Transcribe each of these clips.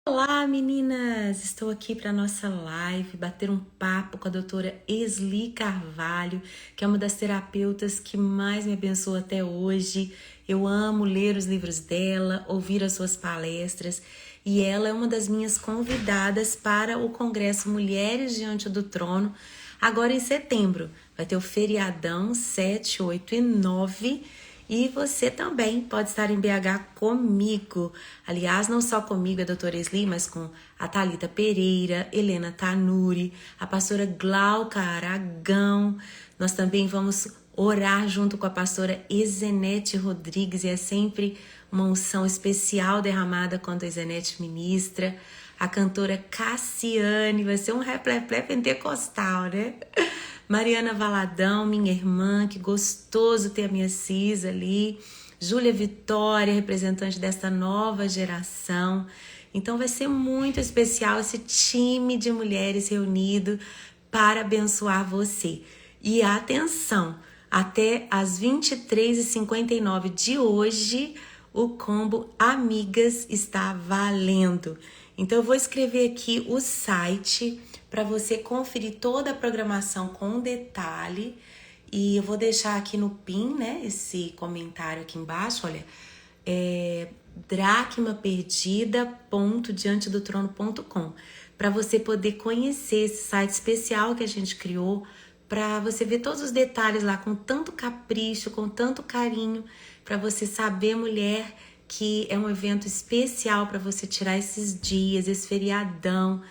Olá, meninas! Estou aqui para nossa live, bater um papo com a doutora Esli Carvalho, que é uma das terapeutas que mais me abençoou até hoje. Eu amo ler os livros dela, ouvir as suas palestras, e ela é uma das minhas convidadas para o Congresso Mulheres Diante do Trono, agora em setembro. Vai ter o feriadão 7, 8 e 9. E você também pode estar em BH comigo. Aliás, não só comigo, a doutora Esli, mas com a Thalita Pereira, Helena Tanuri, a pastora Glauca Aragão. Nós também vamos orar junto com a pastora Ezenete Rodrigues, e é sempre uma unção especial derramada quando a Ezenete ministra. A cantora Cassiane, vai ser um replé pentecostal, né? Mariana Valadão, minha irmã, que gostoso ter a minha Cis ali. Júlia Vitória, representante dessa nova geração. Então vai ser muito especial esse time de mulheres reunido para abençoar você. E atenção, até às 23h59 de hoje, o combo Amigas está valendo. Então eu vou escrever aqui o site para você conferir toda a programação com detalhe. E eu vou deixar aqui no pin, né, esse comentário aqui embaixo, olha, dracmaperdida.diantedotrono.com, para você poder conhecer esse site especial que a gente criou, para você ver todos os detalhes lá com tanto capricho, com tanto carinho, para você saber, mulher, que é um evento especial para você tirar esses dias, esse feriadão,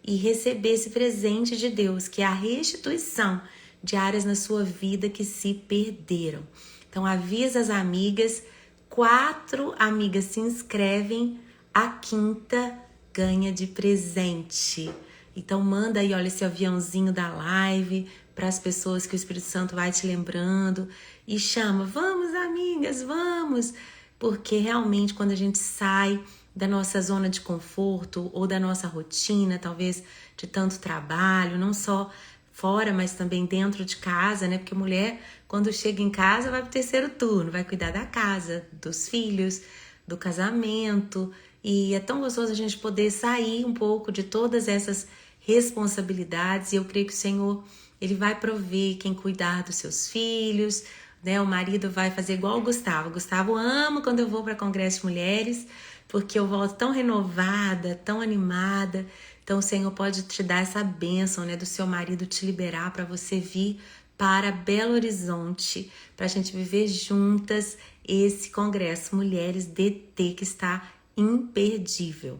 e receber esse presente de Deus, que é a restituição de áreas na sua vida que se perderam. Então avisa as amigas, 4 amigas se inscrevem, a 5ª ganha de presente. Então manda aí, olha, esse aviãozinho da live para as pessoas que o Espírito Santo vai te lembrando e chama, vamos amigas, vamos! Porque realmente quando a gente sai da nossa zona de conforto ou da nossa rotina, talvez de tanto trabalho, não só fora, mas também dentro de casa, né? Porque mulher, quando chega em casa, vai pro terceiro turno, vai cuidar da casa, dos filhos, do casamento. E é tão gostoso a gente poder sair um pouco de todas essas responsabilidades. E eu creio que o Senhor, Ele vai prover quem cuidar dos seus filhos, né? O marido vai fazer igual o Gustavo. Gustavo ama quando eu vou para Congresso de Mulheres, porque eu volto tão renovada, tão animada. Então o Senhor pode te dar essa bênção, né, do seu marido te liberar para você vir para Belo Horizonte, para a gente viver juntas esse Congresso Mulheres DT que está imperdível.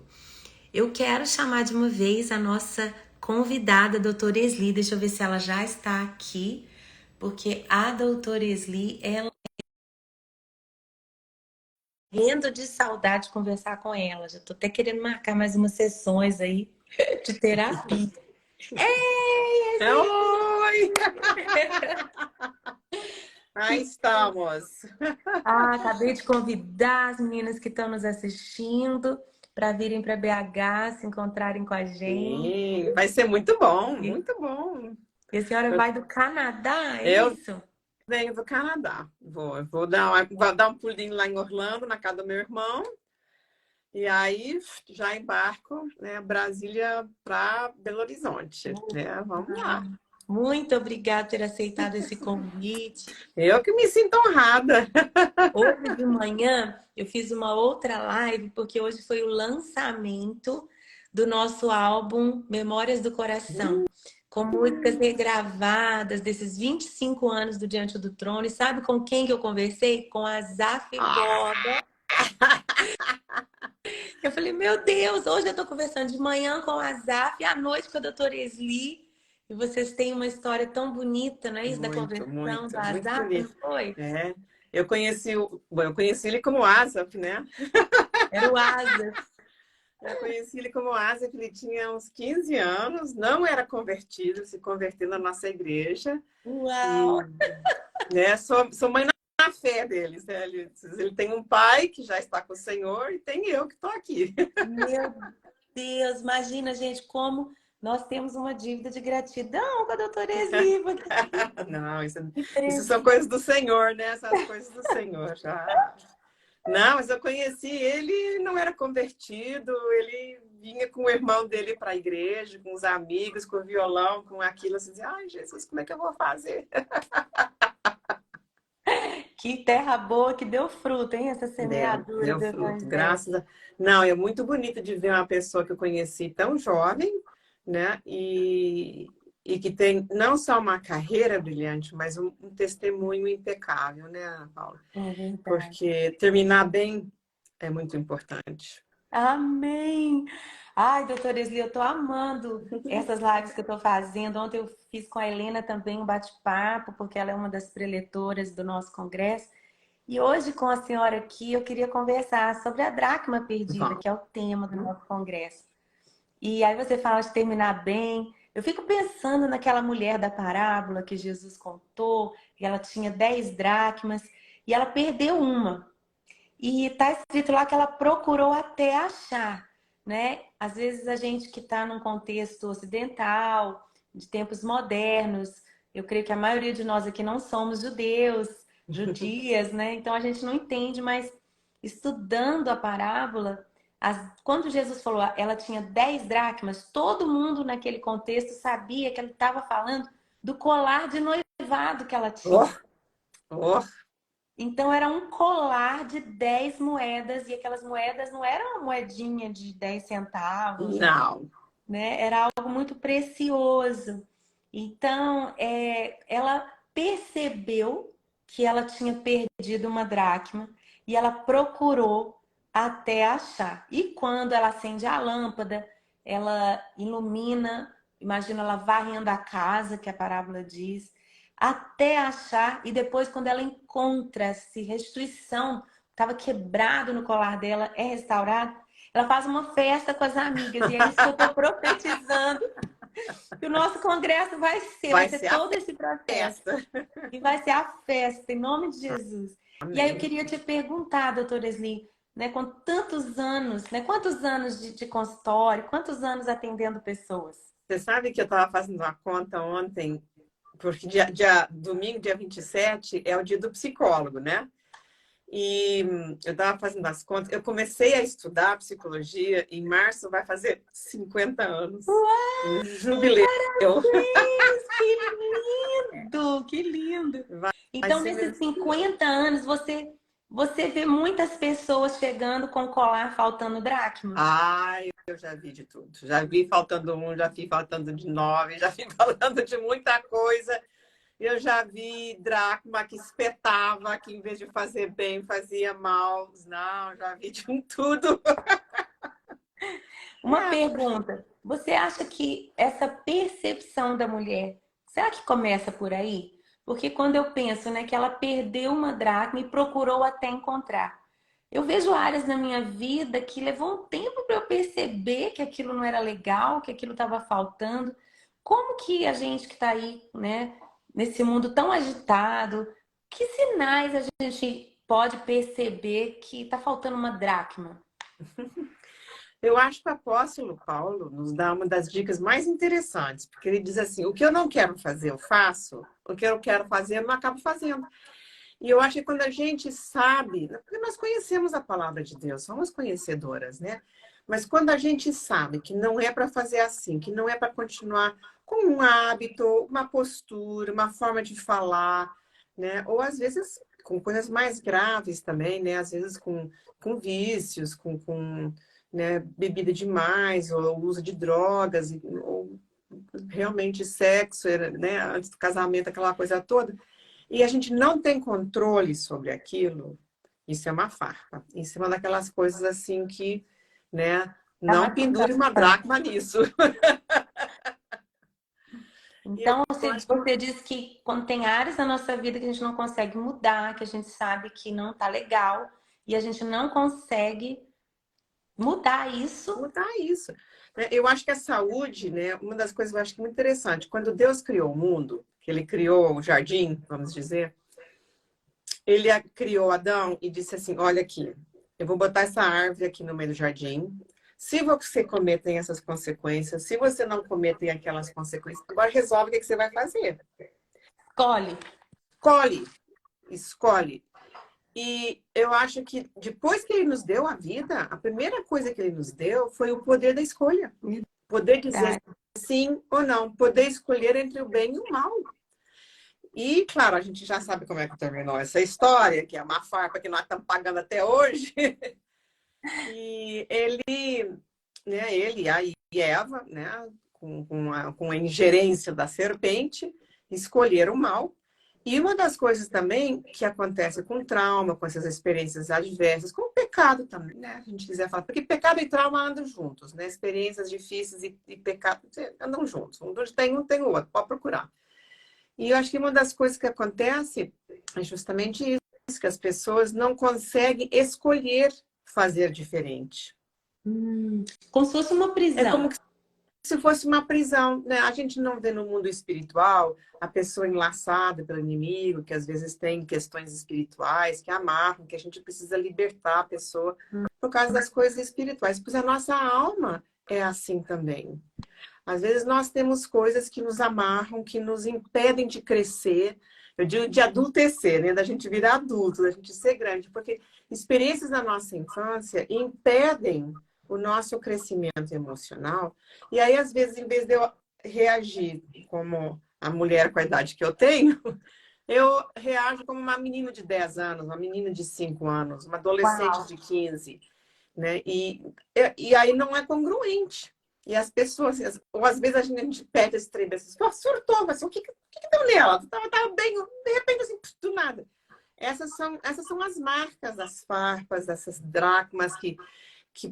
Eu quero chamar de uma vez a nossa convidada, a doutora Esli. Deixa eu ver se ela já está aqui, porque a doutora Esli, ela morrendo de saudade de conversar com ela. Já tô até querendo marcar mais umas sessões aí de terapia. Ei, Oi! Aí estamos. acabei de convidar as meninas que estão nos assistindo para virem para BH, se encontrarem com a gente. Sim, vai ser muito bom, muito bom. E a senhora vai do Canadá, é Eu isso? venho do Canadá. Vou dar um pulinho lá em Orlando, na casa do meu irmão. E aí já embarco, né, Brasília para Belo Horizonte, né? Vamos lá. Muito obrigada por ter aceitado esse convite. Eu que me sinto honrada. Hoje de manhã eu fiz uma outra live, porque hoje foi o lançamento do nosso álbum Memórias do Coração, com músicas regravadas desses 25 anos do Diante do Trono. E sabe com quem que eu conversei? Com a Zaf Borba. Eu falei, meu Deus, hoje eu tô conversando de manhã com a Zaf e à noite com a doutora Esli. E vocês têm uma história tão bonita, não é isso? Da Muito, conversão muito, da muito Zaf, não bonito. foi? É. Eu conheci ele como Asaf, né? Era o Asa. Eu conheci ele como Asaf, ele tinha uns 15 anos, não era convertido, se converteu na nossa igreja. Uau! E, né, sou mãe na fé deles. Né? Ele tem um pai que já está com o Senhor e tem eu que estou aqui. Meu Deus, imagina, gente, como nós temos uma dívida de gratidão com a doutora Esli. Não, Que isso são presente. coisas do Senhor, né? Essas coisas do Senhor já. Não, mas eu conheci ele, não era convertido, ele vinha com o irmão dele para a igreja, com os amigos, com o violão, com aquilo, assim, dizia, ai, Jesus, como é que eu vou fazer? Que terra boa que deu fruto, hein? Essa semeadura Deu do fruto, evangelho. graças a... Não, é muito bonito de ver uma pessoa que eu conheci tão jovem, né? E que tem não só uma carreira brilhante, mas um testemunho impecável, né, Ana Paula? É verdade. Porque terminar bem é muito importante. Amém! Ai, doutora Esli, eu tô amando essas lives que eu tô fazendo. Ontem eu fiz com a Helena também um bate-papo, porque ela é uma das preletoras do nosso congresso. E hoje, com a senhora aqui, eu queria conversar sobre a dracma perdida, Bom, que é o tema do nosso congresso. E aí você fala de terminar bem. Eu fico pensando naquela mulher da parábola que Jesus contou, que ela tinha 10 dracmas e ela perdeu uma. E tá escrito lá que ela procurou até achar, né? Às vezes a gente que está num contexto ocidental, de tempos modernos, eu creio que a maioria de nós aqui não somos judeus, judias, né? Então a gente não entende, mas estudando a parábola, quando Jesus falou ela tinha 10 dracmas, todo mundo naquele contexto sabia que ele estava falando do colar de noivado que ela oh, tinha. oh, Então era um colar de 10 moedas, e aquelas moedas não eram uma moedinha de 10 centavos, não. né? Era algo muito precioso. Então, ela percebeu que ela tinha perdido uma dracma e ela procurou até achar. E quando ela acende a lâmpada, ela ilumina, imagina ela varrendo a casa, que a parábola diz, até achar, e depois quando ela encontra essa restituição, estava quebrado no colar dela, é restaurado, ela faz uma festa com as amigas, e é isso que eu estou profetizando, que o nosso congresso vai Vai ser ser a todo esse processo, festa. e vai ser a festa, em nome de Jesus. E aí eu Amém. queria te perguntar, doutora Esli, né, com tantos anos, né, quantos anos de consultório, quantos anos atendendo pessoas? Você sabe que eu estava fazendo uma conta ontem, porque domingo, dia 27, é o dia do psicólogo, né? E eu estava fazendo as contas. Eu comecei a estudar psicologia em março, vai fazer 50 anos. Um Uau, jubileu. parabéns! Que lindo! Que lindo! Vai Então, ser nesses mesmo. 50 anos, você vê muitas pessoas chegando com colar faltando dracma? Ai, eu já vi de tudo. Já vi faltando um, já vi faltando de 9, já vi faltando de muita coisa. Eu já vi dracma que espetava, que em vez de fazer bem, fazia mal. Não, já vi de um tudo. Uma pergunta: você acha que essa percepção da mulher, será que começa por aí? Porque quando eu penso, né, que ela perdeu uma dracma e procurou até encontrar. Eu vejo áreas na minha vida que levou um tempo para eu perceber que aquilo não era legal, que aquilo estava faltando. Como que a gente que está aí, né, nesse mundo tão agitado, que sinais a gente pode perceber que está faltando uma dracma? Eu acho que o apóstolo Paulo nos dá uma das dicas mais interessantes, porque ele diz assim: o que eu não quero fazer, eu faço, o que eu quero fazer, eu não acabo fazendo. E eu acho que quando a gente sabe, porque nós conhecemos a palavra de Deus, somos conhecedoras, né? Mas quando a gente sabe que não é para fazer assim, que não é para continuar com um hábito, uma postura, uma forma de falar, né? Ou às vezes com coisas mais graves também, né? Às vezes com vícios, né, bebida demais, ou uso de drogas, ou realmente sexo, né? Antes do casamento, aquela coisa toda. E a gente não tem controle sobre aquilo, isso é uma farpa. Isso é uma daquelas coisas assim que, né, É não uma pendure uma tentação. dracma nisso. E eu Então, acho que você diz que quando tem áreas da nossa vida que a gente não consegue mudar, que a gente sabe que não tá legal e a gente não consegue mudar isso. mudar isso. Né? Eu acho que a saúde, né, uma das coisas que eu acho muito interessante, quando Deus criou o mundo, que ele criou o jardim, vamos dizer, ele criou Adão e disse assim: olha aqui, eu vou botar essa árvore aqui no meio do jardim. Se você comer, tem essas consequências. Se você não comer, tem aquelas consequências. Agora resolve o que você vai fazer. Escolhe. Escolhe, escolhe. E eu acho que depois que ele nos deu a vida, a primeira coisa que ele nos deu foi o poder da escolha. Poder dizer sim ou não. Poder escolher entre o bem e o mal. E, claro, a gente já sabe como é que terminou essa história, que é uma farpa que nós estamos pagando até hoje. E ele, a Eva, né, com a ingerência da serpente, escolheram o mal. E uma das coisas também que acontece com trauma, com essas experiências adversas, com o pecado também, né? A gente quiser falar, porque pecado e trauma andam juntos, né? Experiências difíceis e pecado andam juntos. Um tem o outro, pode procurar. E eu acho que uma das coisas que acontece é justamente isso, que as pessoas não conseguem escolher fazer diferente. Como se fosse uma prisão. É como se fosse uma prisão, né? A gente não vê no mundo espiritual a pessoa enlaçada pelo inimigo, que às vezes tem questões espirituais que amarram, que a gente precisa libertar a pessoa por causa das coisas espirituais. Pois a nossa alma é assim também. Às vezes nós temos coisas que nos amarram, que nos impedem de crescer, eu digo de adultecer, né? Da gente virar adulto, da gente ser grande, porque experiências da nossa infância impedem o nosso crescimento emocional. E aí, às vezes, em vez de eu reagir como a mulher com a idade que eu tenho, eu reajo como uma menina de 10 anos, uma menina de 5 anos, uma adolescente de 15, né? E aí não é congruente. E as pessoas, ou às vezes a gente perde esse trem desses, pô, surtou, mas o que deu nela? Tava bem, de repente, assim, do nada. Essas são as marcas das farpas, dessas dracmas que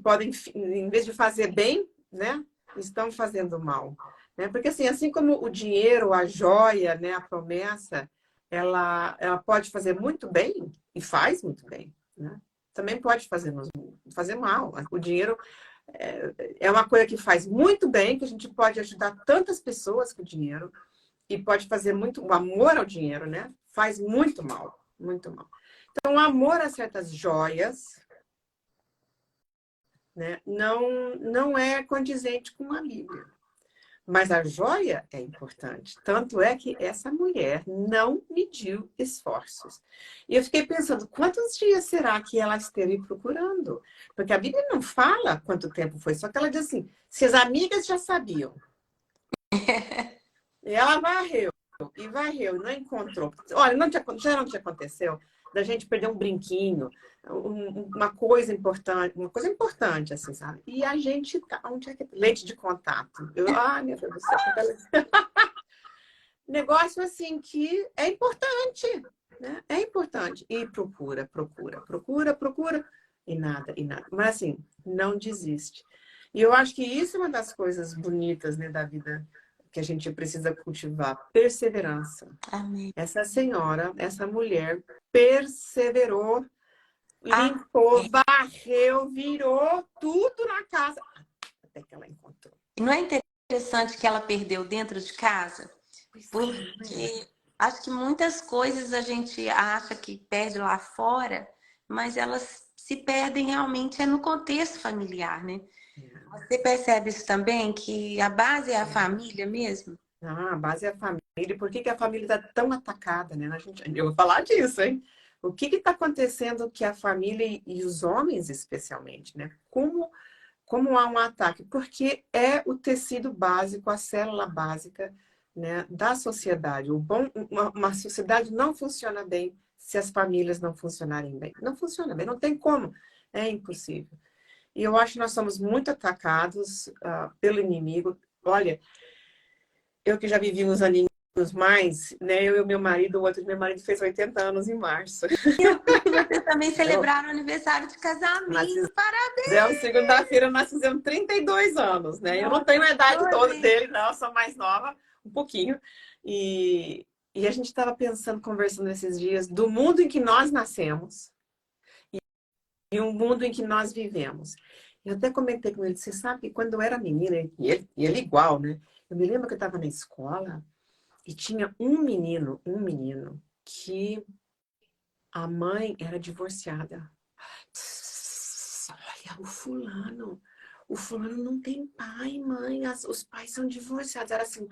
podem, em vez de fazer bem, né, estão fazendo mal. Né? Porque assim como o dinheiro, a joia, né, a promessa, ela pode fazer muito bem, e faz muito bem, né? Também pode fazer mal. O dinheiro é uma coisa que faz muito bem, que a gente pode ajudar tantas pessoas com o dinheiro, e pode fazer muito, o amor ao dinheiro, né? Faz muito mal, muito mal. Então, o amor a certas joias, né, não é condizente com a Bíblia. Mas a joia é importante. Tanto é que essa mulher não mediu esforços. E eu fiquei pensando, quantos dias será que ela esteve procurando? Porque a Bíblia não fala quanto tempo foi, só que ela diz assim, se as amigas já sabiam. E ela varreu, não encontrou. Olha, já não te aconteceu da gente perder um brinquinho, uma coisa importante, assim, sabe? E a gente tá, onde é que leite de contato? Ai, meu Deus do céu. Negócio assim que é importante, né? É importante. E procura. E nada. Mas assim, não desiste. E eu acho que isso é uma das coisas bonitas, né, da vida que a gente precisa cultivar. Perseverança. Amém. Essa senhora, essa mulher, perseverou, limpou, varreu, virou tudo na casa, até que ela encontrou. Não é interessante que ela perdeu dentro de casa? Porque acho que muitas coisas a gente acha que perde lá fora, mas elas se perdem realmente no contexto familiar, né? Você percebe isso também, que a base é a família mesmo? A base é a família. E por que a família está tão atacada, né? Eu vou falar disso, hein? O que está acontecendo que a família e os homens, especialmente, né? Como há um ataque? Porque é o tecido básico, a célula básica, né, da sociedade. Uma sociedade não funciona bem se as famílias não funcionarem bem. Não funciona bem, não tem como. É impossível. E eu acho que nós somos muito atacados pelo inimigo. Olha, eu que já vivi uns aninhos mais, né? Eu e o meu marido, o outro meu marido fez 80 anos em março. Vocês também celebraram o aniversário de casamento. Parabéns! Segunda-feira nós fizemos 32 anos, né? Eu não tenho a idade toda dele, não, eu sou mais nova, um pouquinho. E a gente estava pensando, conversando esses dias, do mundo em que nós nascemos e o mundo em que nós vivemos. Eu até comentei com ele, você sabe que quando eu era menina, e ele igual, né? Eu me lembro que eu estava na escola e tinha um menino que a mãe era divorciada. Olha, o fulano não tem pai e mãe, os pais são divorciados. Era assim.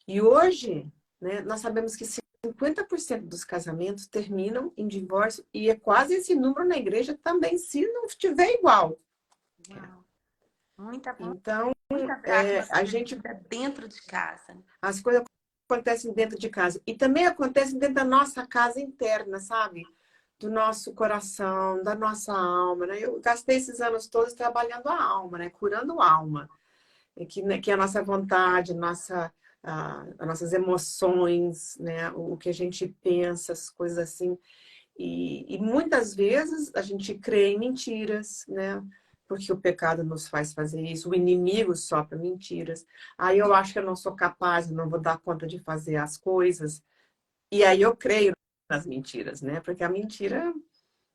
E hoje, né, nós sabemos que 50% dos casamentos terminam em divórcio e é quase esse número na igreja também, se não estiver igual. Uau. Muita, Então, muita dracma a gente, perdida dentro de casa. as coisas acontecem dentro de casa e também acontecem dentro da nossa casa interna, sabe? Do nosso coração, da nossa alma, né? Eu gastei esses anos todos trabalhando a alma, né? Curando a alma, que é a nossa vontade, as nossas emoções, né? O que a gente pensa, as coisas assim. E muitas vezes a gente crê em mentiras, né? Porque o pecado nos faz fazer isso, o inimigo sopra mentiras. Aí eu acho que eu não sou capaz, eu não vou dar conta de fazer as coisas. E aí eu creio nas mentiras, né? Porque a mentira,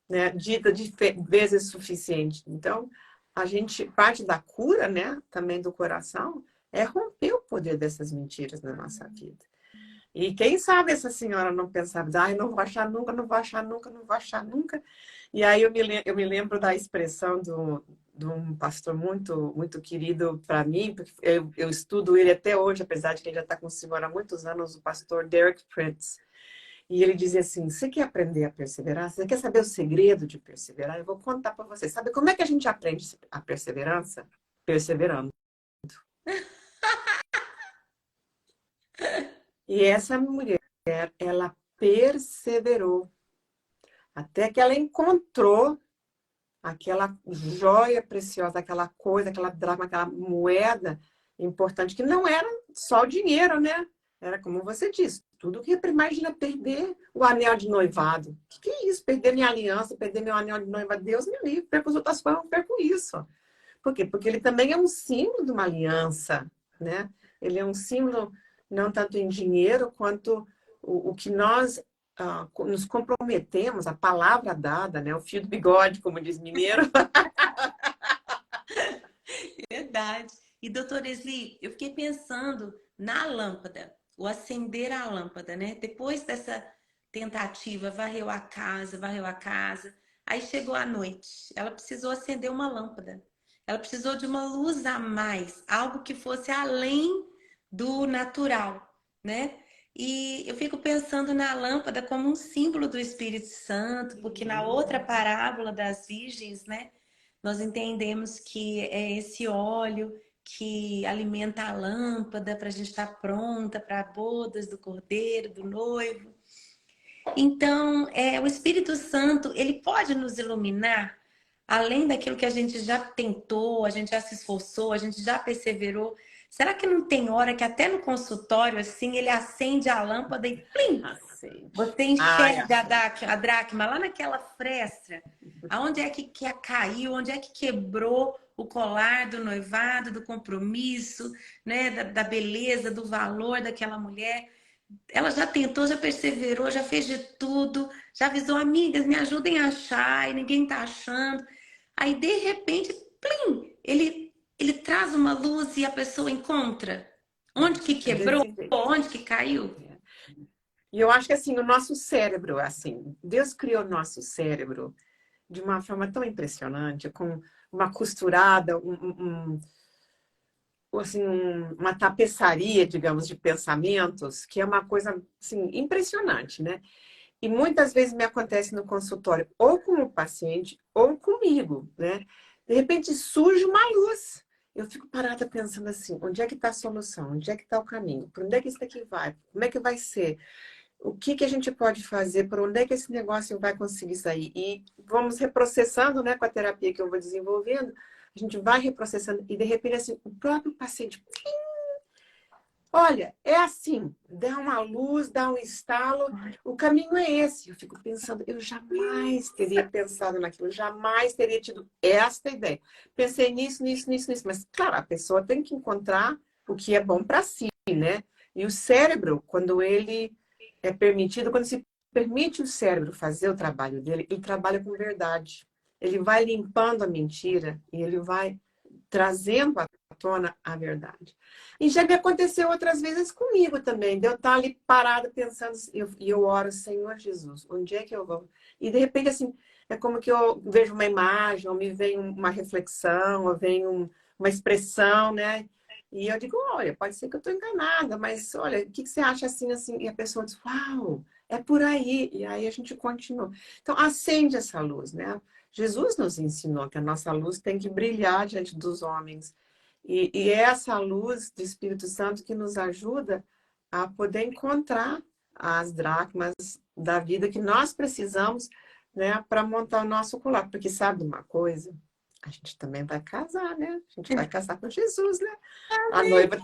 né, dita de vezes suficiente. Então, a gente, parte da cura, né, também do coração, é romper o poder dessas mentiras na nossa vida. E quem sabe essa senhora não pensava, ai, não vou achar nunca, não vou achar nunca, não vou achar nunca. E aí eu me lembro da expressão de um pastor muito querido para mim, porque eu estudo ele até hoje, apesar de que ele já está com o Senhor há muitos anos, o pastor Derek Prince. E ele dizia assim, você quer aprender a perseverar? Você quer saber o segredo de perseverar? Eu vou contar para você. Sabe como é que a gente aprende a perseverança? Perseverando. E essa mulher, ela perseverou até que ela encontrou aquela joia preciosa, aquela coisa, aquela dracma, aquela moeda importante, que não era só o dinheiro, né? Era como você disse, tudo que imagina perder o anel de noivado. O que é isso? Perder minha aliança, perder meu anel de noivado. Deus me livre, perco as outras coisas, eu perco isso. Por quê? Porque ele também é um símbolo de uma aliança, né? Ele é um símbolo não tanto em dinheiro quanto o que nós nos comprometemos, a palavra dada, né? O fio do bigode, como diz mineiro. Verdade. E, doutora Esli, eu fiquei pensando na lâmpada, o acender a lâmpada, né? Depois dessa tentativa, varreu a casa, aí chegou a noite, ela precisou acender uma lâmpada. Ela precisou de uma luz a mais, algo que fosse além do natural, né? E eu fico pensando na lâmpada como um símbolo do Espírito Santo, porque na outra parábola das virgens, né? Nós entendemos que é esse óleo que alimenta a lâmpada para a gente estar pronta para bodas do cordeiro, do noivo. Então, o Espírito Santo, ele pode nos iluminar além daquilo que a gente já tentou, a gente já se esforçou, a gente já perseverou. Será que não tem hora que até no consultório, assim, ele acende a lâmpada e plim, Acende. você Ai, enxerga acende. a dracma lá naquela fresta, aonde é que caiu, onde é que quebrou o colar do noivado, do compromisso, né, da beleza, do valor daquela mulher. Ela já tentou, já perseverou, já fez de tudo, já avisou amigas, me ajudem a achar, e ninguém tá achando. Aí, de repente, plim, ele traz uma luz e a pessoa encontra. Onde que É quebrou? desse jeito. Onde que caiu? E eu acho que assim, o nosso cérebro, assim, Deus criou o nosso cérebro de uma forma tão impressionante, com uma costurada, assim, uma tapeçaria, digamos, de pensamentos, que é uma coisa assim, impressionante, né? E muitas vezes me acontece no consultório, ou com o paciente, ou comigo, né? De repente surge uma luz. Eu fico parada pensando assim, onde é que está a solução? Onde é que está o caminho? Para onde é que isso daqui vai? Como é que vai ser? O que que a gente pode fazer? Por onde é que esse negócio vai conseguir sair? E vamos reprocessando, né, com a terapia que eu vou desenvolvendo, a gente vai reprocessando e de repente assim, o próprio paciente, olha, é assim, dá uma luz, dá um estalo, o caminho é esse. Eu fico pensando, eu jamais teria pensado naquilo, jamais teria tido esta ideia. Pensei nisso, mas claro, a pessoa tem que encontrar o que é bom para si, né? E o cérebro, quando ele é permitido, quando se permite o cérebro fazer o trabalho dele, ele trabalha com verdade. Ele vai limpando a mentira e ele vai trazendo à tona a verdade. E já me aconteceu outras vezes comigo também, de eu estar ali parada pensando, e eu oro, Senhor Jesus, onde é que eu vou? E de repente, assim, é como que eu vejo uma imagem, ou me vem uma reflexão, ou vem uma expressão, né? E eu digo, olha, pode ser que eu estou enganada, mas olha, o que você acha assim, assim? E a pessoa diz, uau, é por aí. E aí a gente continua. Então, acende essa luz, né? Jesus nos ensinou que a nossa luz tem que brilhar diante dos homens. E é essa luz do Espírito Santo que nos ajuda a poder encontrar as dracmas da vida que nós precisamos, né, para montar o nosso colar. Porque sabe uma coisa? A gente também vai casar, né? A gente vai casar com Jesus, né? A noiva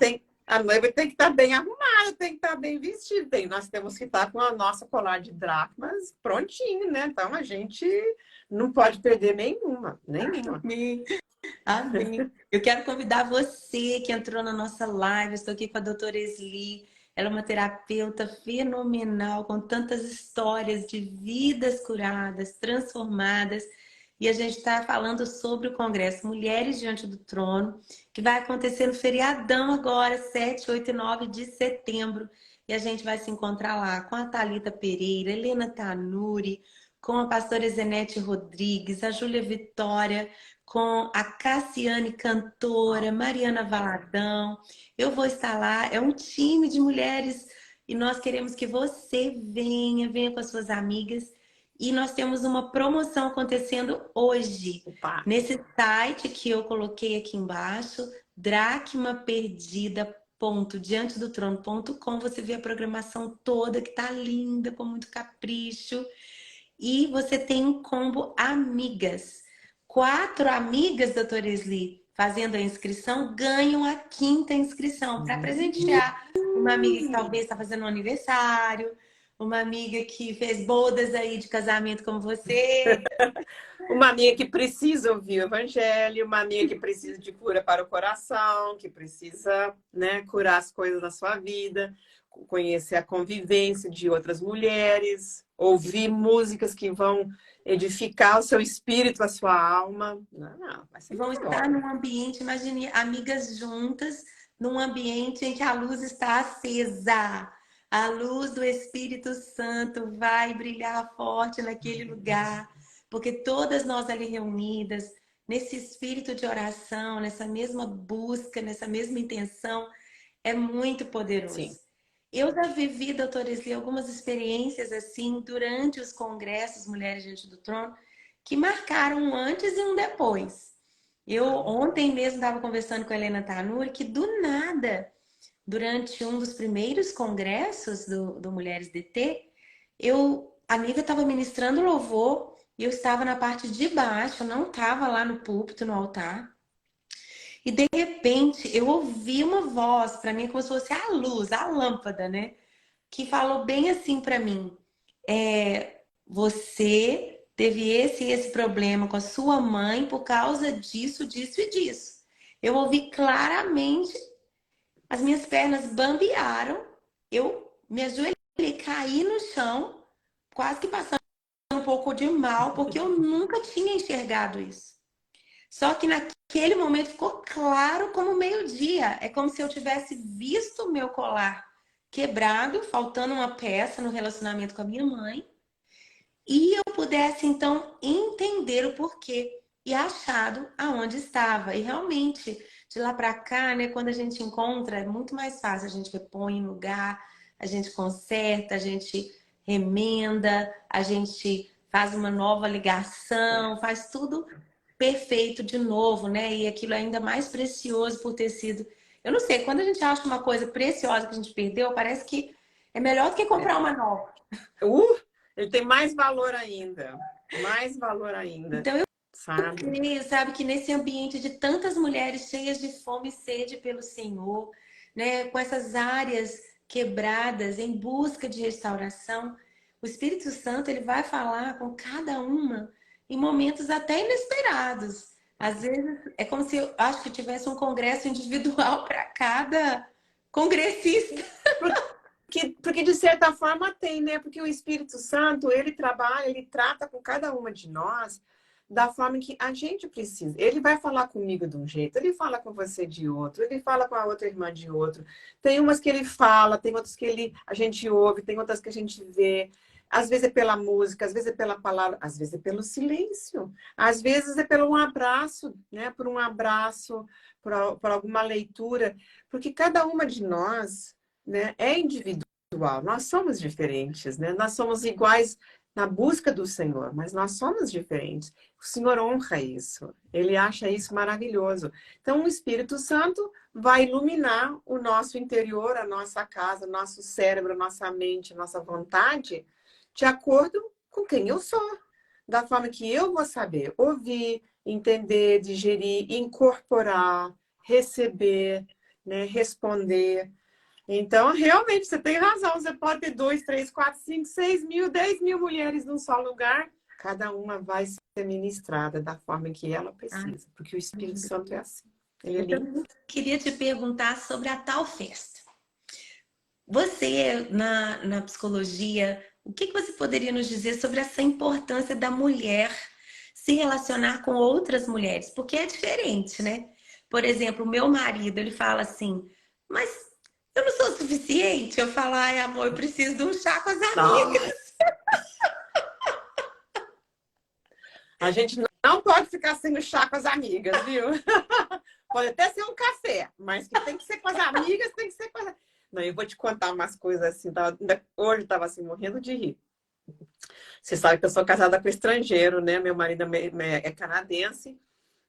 tem que estar bem arrumada, tem que estar bem vestida. Nós temos que estar com a nossa colar de dracmas prontinho, né? Então a gente não pode perder nenhuma, nenhuma. Amém. Amém. Eu quero convidar você que entrou na nossa live. Estou aqui com a doutora Esli. Ela é uma terapeuta fenomenal, com tantas histórias de vidas curadas, transformadas. E a gente está falando sobre o Congresso Mulheres Diante do Trono, que vai acontecer no feriadão agora, 7, 8 e 9 de setembro. E a gente vai se encontrar lá com a Thalita Pereira, Helena Tanuri, com a pastora Zenete Rodrigues, a Júlia Vitória, com a Cassiane Cantora, Mariana Valadão. Eu vou estar lá, é um time de mulheres e nós queremos que você venha com as suas amigas. E nós temos uma promoção acontecendo hoje. Opa. Nesse site que eu coloquei aqui embaixo, dracmaperdida.diantedotrono.com, você vê a programação toda que tá linda, com muito capricho. E você tem um combo amigas. 4 amigas, doutora Esli, fazendo a inscrição, ganham a 5ª inscrição para presentear uma amiga que talvez está fazendo um aniversário, uma amiga que fez bodas aí de casamento como você. Uma amiga que precisa ouvir o evangelho, uma amiga que precisa de cura para o coração, que precisa, né, curar as coisas da sua vida, conhecer a convivência de outras mulheres, ouvir músicas que vão edificar o seu espírito, a sua alma. Não, vai ser Vão estar num ambiente, imagine, amigas juntas, num ambiente em que a luz está acesa. A luz do Espírito Santo vai brilhar forte naquele lugar, porque todas nós ali reunidas, nesse espírito de oração, nessa mesma busca, nessa mesma intenção, é muito poderoso. Sim. Eu já vivi, doutora Esli, algumas experiências assim durante os congressos Mulheres Diante do Trono, que marcaram um antes e um depois. Eu ontem mesmo estava conversando com a Helena Tanuri, que do nada, durante um dos primeiros congressos do Mulheres DT, a amiga estava ministrando louvor e eu estava na parte de baixo, eu não estava lá no púlpito, no altar. E de repente eu ouvi uma voz, para mim como se fosse a luz, a lâmpada, né? Que falou bem assim para mim: você teve esse problema com a sua mãe por causa disso, disso e disso. Eu ouvi claramente, as minhas pernas bambearam, eu me ajoelhei, caí no chão, quase que passando um pouco de mal, porque eu nunca tinha enxergado isso. Só que naquele momento ficou claro como meio-dia. É como se eu tivesse visto o meu colar quebrado, faltando uma peça no relacionamento com a minha mãe, e eu pudesse então entender o porquê e achado aonde estava. E realmente, de lá para cá, né, quando a gente encontra, é muito mais fácil. A gente repõe em lugar, a gente conserta, a gente remenda, a gente faz uma nova ligação, faz tudo perfeito de novo, né? E aquilo é ainda mais precioso por ter sido. Eu não sei, quando a gente acha uma coisa preciosa que a gente perdeu, parece que é melhor do que comprar uma nova. Ele tem mais valor ainda. Mais valor ainda. Então eu sabe? creio, sabe, que nesse ambiente de tantas mulheres cheias de fome e sede pelo Senhor, né, com essas áreas quebradas em busca de restauração, o Espírito Santo ele vai falar com cada uma em momentos até inesperados. Às vezes é como se eu acho que tivesse um congresso individual para cada congressista. Porque de certa forma tem, né? Porque o Espírito Santo, ele trabalha, ele trata com cada uma de nós da forma que a gente precisa. Ele vai falar comigo de um jeito, ele fala com você de outro, ele fala com a outra irmã de outro. Tem umas que ele fala, tem outras que a gente ouve, tem outras que a gente vê. Às vezes é pela música, às vezes é pela palavra, às vezes é pelo silêncio, às vezes é pelo um abraço, né? Por um abraço, por alguma leitura, porque cada uma de nós, né, é individual, nós somos diferentes, né? Nós somos iguais na busca do Senhor, mas nós somos diferentes. O Senhor honra isso, Ele acha isso maravilhoso. Então, o Espírito Santo vai iluminar o nosso interior, a nossa casa, o nosso cérebro, a nossa mente, a nossa vontade, de acordo com quem eu sou, da forma que eu vou saber ouvir, entender, digerir, incorporar, receber, né, responder. Então, realmente, você tem razão. Você pode ter 2, 3, 4, 5, 6 mil, 10 mil mulheres num só lugar. Cada uma vai ser ministrada da forma que ela precisa. Porque o Espírito Santo é assim. Ele é lindo. Então, eu queria te perguntar sobre a tal festa. Você, na psicologia, o que você poderia nos dizer sobre essa importância da mulher se relacionar com outras mulheres? Porque é diferente, né? Por exemplo, o meu marido, ele fala assim, mas eu não sou suficiente? Eu falo, ai, amor, eu preciso de um chá com as amigas. A gente não pode ficar sem o chá com as amigas, viu? Pode até ser um café, mas que tem que ser com as amigas, tem que ser com as... Não, eu vou te contar umas coisas assim. Hoje eu estava assim, morrendo de rir. Você sabe que eu sou casada com estrangeiro, né? Meu marido é canadense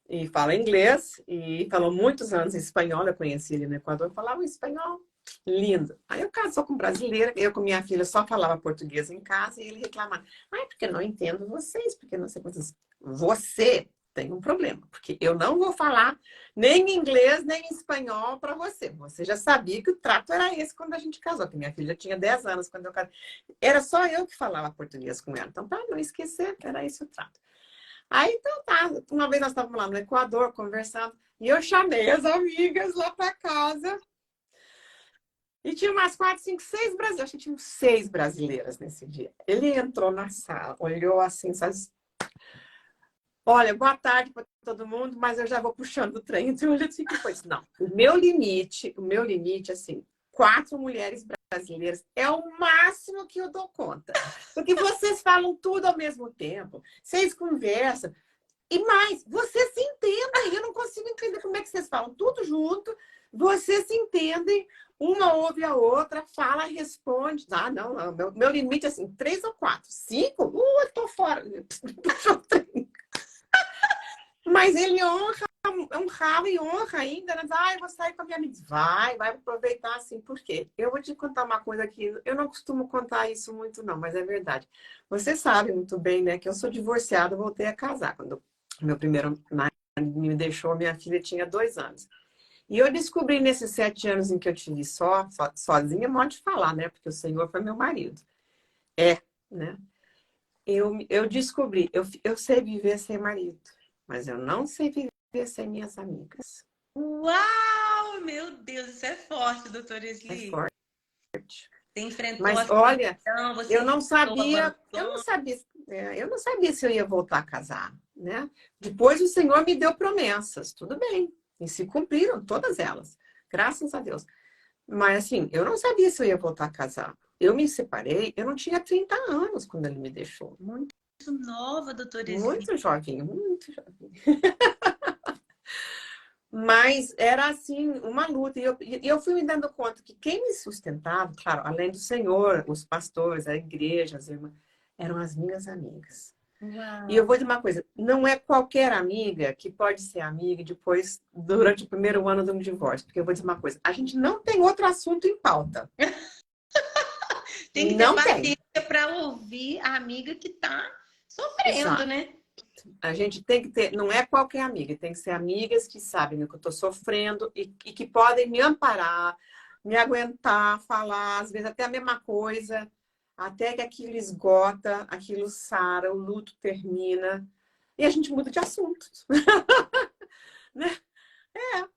e fala inglês e falou muitos anos em espanhol. Eu conheci ele no Equador, falava um espanhol lindo. Aí eu casou com brasileira, eu com minha filha só falava português em casa e ele reclamava. Ai, porque eu não entendo vocês, porque não sei quantas... Você tem um problema, porque eu não vou falar nem inglês, nem espanhol para você. Você já sabia que o trato era esse quando a gente casou, que minha filha tinha 10 anos quando eu casei. Era só eu que falava português com ela. Então, para não esquecer, era esse o trato. Aí, então tá. Uma vez nós estávamos lá no Equador conversando e eu chamei as amigas lá para casa. E tinha umas 4, 5, 6 brasileiras. Acho que tinha 6 brasileiras nesse dia. Ele entrou na sala, olhou assim, sabe? Olha, boa tarde para todo mundo, mas eu já vou puxando o trem. Então, eu já disse que foi. Não, o meu limite, assim, 4 mulheres brasileiras é o máximo que eu dou conta. Porque vocês falam tudo ao mesmo tempo, vocês conversam. E mais, vocês se entendem. Eu não consigo entender como é que vocês falam tudo junto. Vocês se entendem, uma ouve a outra, fala, responde. Ah, não. Meu limite é assim, 3 ou 4. 5? Eu tô fora. Mas ele honrava e honra ainda, né? Vai, vou sair com a minha amiga. Vai aproveitar assim. Por quê? Eu vou te contar uma coisa aqui. Eu não costumo contar isso muito, não, mas é verdade. Você sabe muito bem, né, que eu sou divorciada, voltei a casar. Quando meu primeiro marido me deixou, minha filha tinha 2 anos. E eu descobri nesses 7 anos em que eu tive sozinha, modo de falar, né? Porque o Senhor foi meu marido. Né? Eu descobri, eu sei viver sem marido. Mas eu não sei viver sem minhas amigas. Uau! Meu Deus, isso é forte, doutora É Esli. forte. Você enfrentou Mas a olha, situação, você eu não sabia se eu ia voltar a casar, né? Depois o Senhor me deu promessas, tudo bem. E se cumpriram todas elas, graças a Deus. Mas assim, eu não sabia se eu ia voltar a casar. Eu me separei, eu não tinha 30 anos quando ele me deixou. muito nova, doutora Esli. Muito jovinho, muito jovinho. Mas era assim, uma luta. E eu fui me dando conta que quem me sustentava, claro, além do Senhor, os pastores, a igreja, as irmãs, eram as minhas amigas. Uau. E eu vou dizer uma coisa, não é qualquer amiga que pode ser amiga e depois, durante o primeiro ano de um divórcio. Porque eu vou dizer uma coisa, a gente não tem outro assunto em pauta. Tem que ter paciência para ouvir a amiga que está sofrendo, exato, né? A gente tem que ter, não é qualquer amiga, tem que ser amigas que sabem o que eu estou sofrendo e que podem me amparar, me aguentar, falar, às vezes até a mesma coisa, até que aquilo esgota, aquilo sara, o luto termina e a gente muda de assunto. Né?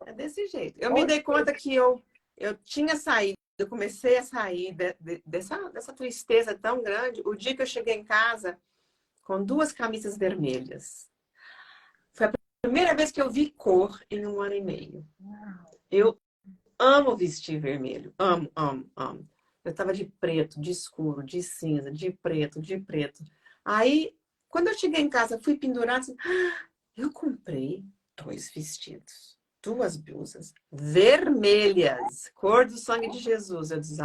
É desse jeito. Eu me dei conta que eu tinha saído, eu comecei a sair dessa tristeza tão grande o dia que eu cheguei em casa com 2 camisas vermelhas. Foi a primeira vez que eu vi cor em 1 ano e meio. Eu amo vestir vermelho. Amo. Eu tava de preto, de escuro, de cinza, de preto, de preto. Aí, quando eu cheguei em casa, fui pendurar, assim, eu comprei 2 vestidos, 2 blusas vermelhas, cor do sangue de Jesus. Eu disse,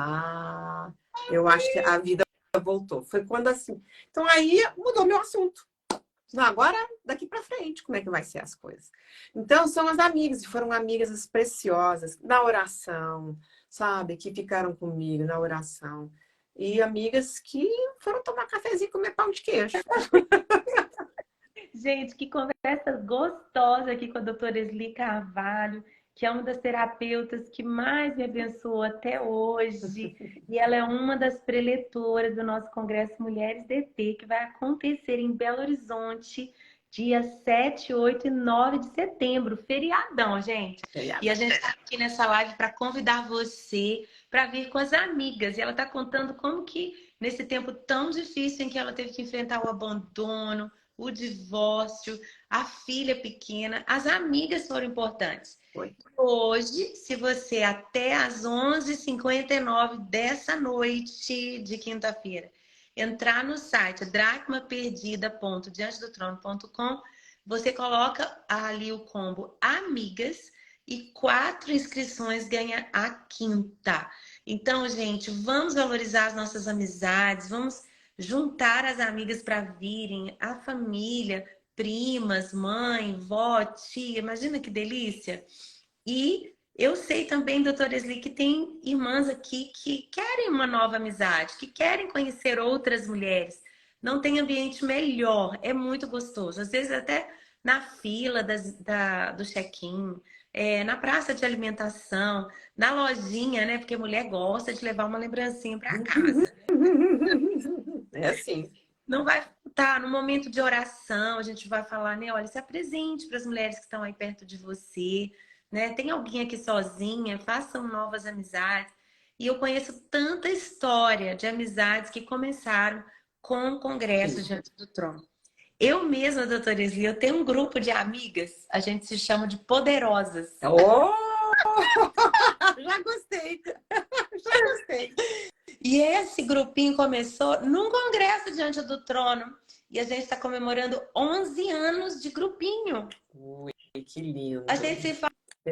eu acho que a vida voltou. Foi quando assim. Então aí mudou meu assunto. Não, agora, daqui para frente, como é que vai ser as coisas? Então, são as amigas, e foram amigas preciosas na oração, sabe? Que ficaram comigo na oração. E amigas que foram tomar cafezinho e comer pão de queijo. Gente, que conversa gostosa aqui com a doutora Esli Carvalho, que é uma das terapeutas que mais me abençoou até hoje. E ela é uma das preletoras do nosso Congresso Mulheres DT, que vai acontecer em Belo Horizonte, dia 7, 8 e 9 de setembro. Feriadão, gente. E a gente está aqui nessa live para convidar você para vir com as amigas. E ela está contando como que, nesse tempo tão difícil em que ela teve que enfrentar o abandono, o divórcio, a filha pequena, as amigas foram importantes. Foi. Hoje, se você até às 11h59 dessa noite de quinta-feira entrar no site dracmaperdida.diantedotrono.com, você coloca ali o combo Amigas e 4 inscrições ganha a quinta. Então, gente, vamos valorizar as nossas amizades, vamos juntar as amigas para virem, a família, primas, mãe, vó, tia, imagina que delícia. E eu sei também, doutora Esli, que tem irmãs aqui que querem uma nova amizade, que querem conhecer outras mulheres. Não tem ambiente melhor, é muito gostoso. Às vezes até na fila do check-in, na praça de alimentação, na lojinha, né? Porque mulher gosta de levar uma lembrancinha para casa. É assim. Não vai estar no momento de oração, a gente vai falar, né? Olha, se apresente para as mulheres que estão aí perto de você, né? Tem alguém aqui sozinha, façam novas amizades. E eu conheço tanta história de amizades que começaram com o Congresso Diante do Trono. Eu mesma, doutora Esli, eu tenho um grupo de amigas, a gente se chama de Poderosas. Oh! Já gostei. Já gostei. E esse grupinho começou num congresso Diante do Trono. E a gente está comemorando 11 anos de grupinho. Ui, que lindo. A gente se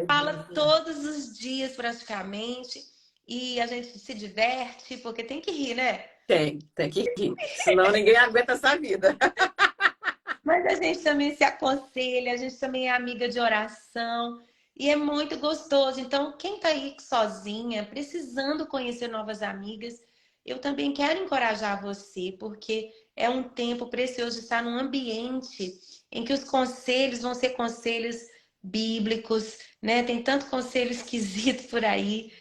fala todos os dias praticamente. E a gente se diverte, porque tem que rir, né? Tem que rir. Senão ninguém aguenta essa vida. Mas a gente também se aconselha, a gente também é amiga de oração. E é muito gostoso. Então, quem está aí sozinha, precisando conhecer novas amigas, eu também quero encorajar você, porque é um tempo precioso de estar num ambiente em que os conselhos vão ser conselhos bíblicos, né? Tem tanto conselho esquisito por aí,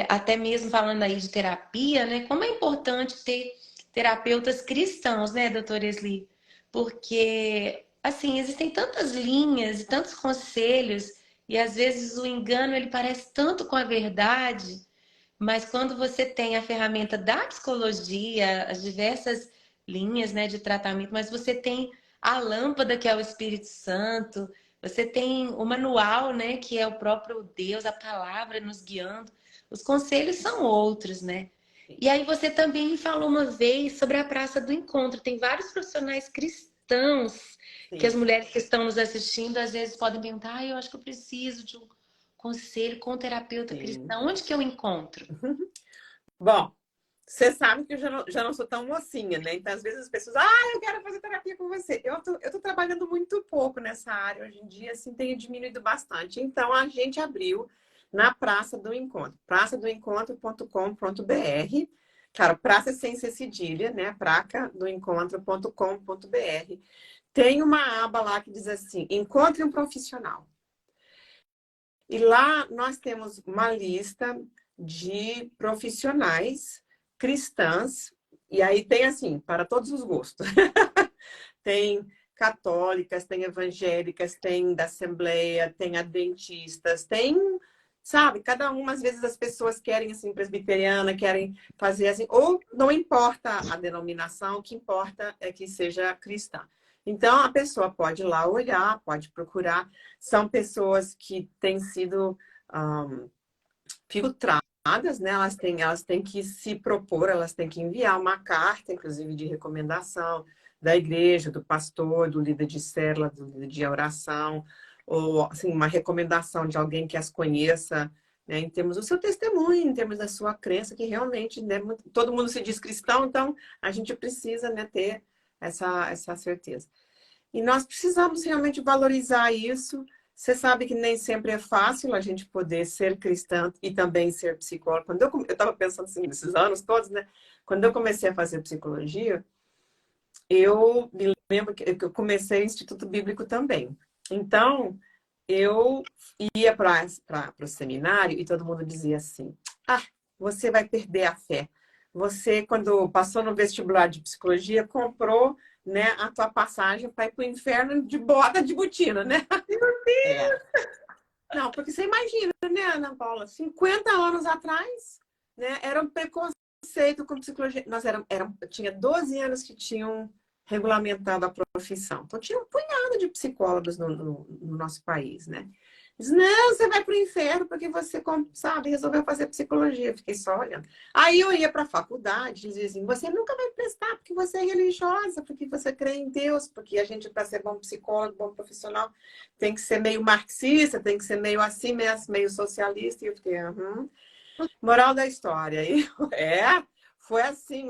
até mesmo falando aí de terapia, né? Como é importante ter terapeutas cristãos, né, doutora Esli? Porque, assim, existem tantas linhas e tantos conselhos e às vezes o engano ele parece tanto com a verdade, mas quando você tem a ferramenta da psicologia, as diversas linhas, né, de tratamento, mas você tem a lâmpada que é o Espírito Santo, você tem o manual, né, que é o próprio Deus, a palavra nos guiando. Os conselhos são outros, né? E aí você também me falou uma vez sobre a Praça do Encontro. Tem vários profissionais cristãos que as mulheres que estão nos assistindo às vezes podem perguntar, eu acho que eu preciso de um conselho com um terapeuta cristão. Onde que eu encontro? Bom, você sabe que eu já não sou tão mocinha, né? Então, às vezes as pessoas, eu quero fazer terapia com você. Eu tô trabalhando muito pouco nessa área hoje em dia, assim, tenho diminuído bastante. Então, a gente abriu na Praça do Encontro, praçadoencontro.com.br. Cara, praça sem ser cedilha, né? praçadoencontro.com.br. Tem uma aba lá que diz assim, encontre um profissional. E lá nós temos uma lista de profissionais cristãs, e aí tem assim, para todos os gostos. Tem católicas, tem evangélicas, tem da Assembleia, tem adventistas, tem, sabe, cada uma, às vezes as pessoas querem, assim, presbiteriana, querem fazer assim, ou não importa a denominação, o que importa é que seja cristã. Então, a pessoa pode ir lá olhar, pode procurar. São pessoas que têm sido filtradas né? Elas têm que se propor, elas têm que enviar uma carta, inclusive de recomendação da igreja, do pastor, do líder de célula, do líder de oração, ou assim, uma recomendação de alguém que as conheça, né? Em termos do seu testemunho, em termos da sua crença, que realmente, né, todo mundo se diz cristão, então a gente precisa, né, ter essa certeza. E nós precisamos realmente valorizar isso. Você sabe que nem sempre é fácil a gente poder ser cristã e também ser psicóloga. Quando eu estava pensando assim, nesses anos todos, né? Quando eu comecei a fazer psicologia, eu me lembro que eu comecei o Instituto Bíblico também. Então, eu ia para o seminário e todo mundo dizia assim: ah, você vai perder a fé. Você, quando passou no vestibular de psicologia, comprou, né, a tua passagem para ir para o inferno de bota de botina, né? É. Não, porque você imagina, né, Ana Paula? 50 anos atrás, né, era um preconceito com psicologia. Eu tinha 12 anos que tinham regulamentado a profissão. Então, tinha um punhado de psicólogos no nosso país, né? Diz, não, você vai para o inferno porque você, sabe, resolveu fazer psicologia. Eu fiquei só olhando. Aí eu ia para a faculdade, dizia assim, você nunca vai prestar porque você é religiosa, porque você crê em Deus, porque a gente, para ser bom psicólogo, bom profissional, tem que ser meio marxista, tem que ser meio assim, meio socialista. E eu fiquei, Moral da história. E, foi assim,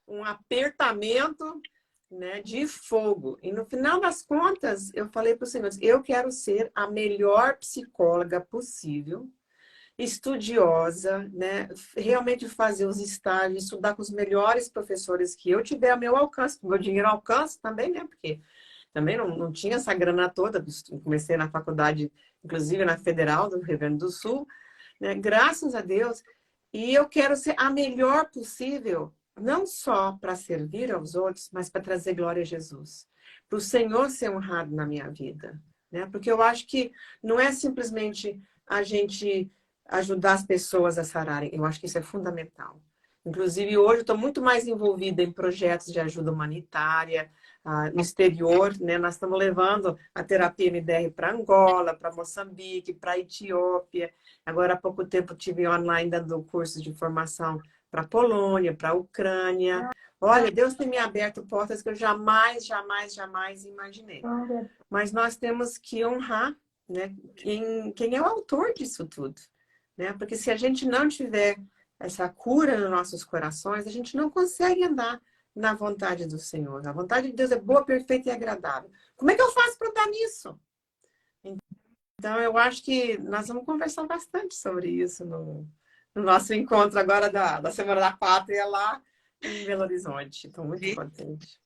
um apertamento, né, de fogo. E no final das contas, eu falei para os senhores, eu quero ser a melhor psicóloga possível, estudiosa, né, realmente fazer os estágios, estudar com os melhores professores que eu tiver ao meu alcance, o meu dinheiro alcance também, né, porque também não tinha essa grana toda. Comecei na faculdade, inclusive na Federal do Rio Grande do Sul, né, graças a Deus. E eu quero ser a melhor possível, não só para servir aos outros, mas para trazer glória a Jesus. Para o Senhor ser honrado na minha vida, né? Porque eu acho que não é simplesmente a gente ajudar as pessoas a sararem. Eu acho que isso é fundamental. Inclusive, hoje eu estou muito mais envolvida em projetos de ajuda humanitária, no exterior, né? Nós estamos levando a terapia MDR para Angola, para Moçambique, para Etiópia. Agora, há pouco tempo, tive online dando cursos de formação para Polônia, para Ucrânia. Olha, Deus tem me aberto portas que eu jamais, jamais, jamais imaginei. Mas nós temos que honrar, né, quem é o autor disso tudo, né? Porque se a gente não tiver essa cura nos nossos corações, a gente não consegue andar na vontade do Senhor. A vontade de Deus é boa, perfeita e agradável. Como é que eu faço para andar nisso? Então, eu acho que nós vamos conversar bastante sobre isso no nosso encontro agora da Semana da Pátria lá em Belo Horizonte. Estou muito contente.